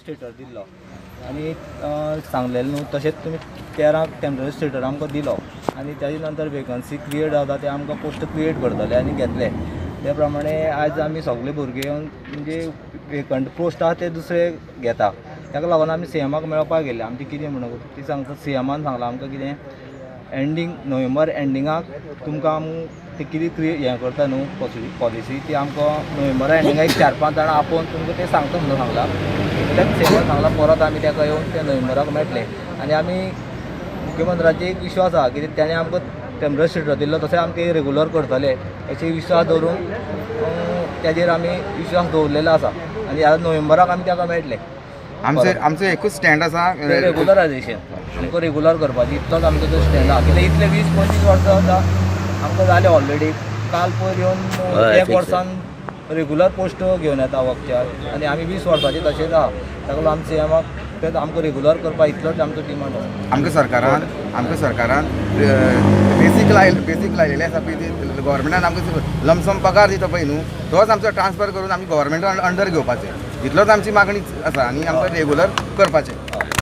stator दिल्लो आनी सांगलेलें न्हू तशेंच तुमी 13 टेम्पररी स्टेटर आमकां दिलो आनी ताजे नंतर वेकन्सी क्रिएट जाता ते आमकां पोस्ट क्रिएट करतले आनी घेतले त्या प्रमाणे आयज आमी सगळे भुरगे येवन म्हणजे वेकंट पोस्ट आहा ते दुसरे घेता ताका लागून आमी सीएमाक मेळपाक गेले आमचे कितें म्हणून ती सांगता सीएमान सांगलां आमकां कितें एंडींग नोव्हेंबर एंडिंगाक तुमकां ते कितें हें करता न्हू पॉलिसी ती आमकां नोव्हेंबरा एंडिंगाक 4-5 जाणां आपोवन तुमकां ते सांगता म्हणून सांगलां त्याच सेमान सांगलां परत आमी ताका येवन ते नोव्हेंबराक मेळटले आनी आमी मुख्यमंत्र्याचेर एक विश्वास आहा कित्याक ताणें आमकां टेम्पररी स्टेटर दिल्लो तशें आमी ते रेगुलर करतले हेचे विश्वास दवरून ताजेर आमी विश्वास दवरलेलो आसा आनी ह्या नोव्हेंबराक आमी ताका मेळटले आमचो एकूच स्टँड आसा रेगुलरायजेशन आमकां रेगुलर करपाचें इतलोच आमचो तो स्टँड आहा कित्याक इतले 20-25 वर्सां जाता आमकां जालें ऑलरेडी काल पयर येवन एक वर्सान रेगुलर पोस्ट घेवन येता वखदार आनी आमी 20 वर्सांचे तशेंच आहा ताका लागून आमचे सीएमाक तेच आमकां रेगुलर करपाक इतलोच आमचो डिमांड आसा आमच्या सरकारान बेसीक लायलेले आसा पळय गव्हर्मेंटान आमकां लमसम पगार दिता पळय न्हू तोच आमचो ट्रान्सफर करून आमी गव्हर्मेंटा अंडर घेवपाचें इतलोच आमची मागणी आसा आनी आमकां रेगुलर करपाचें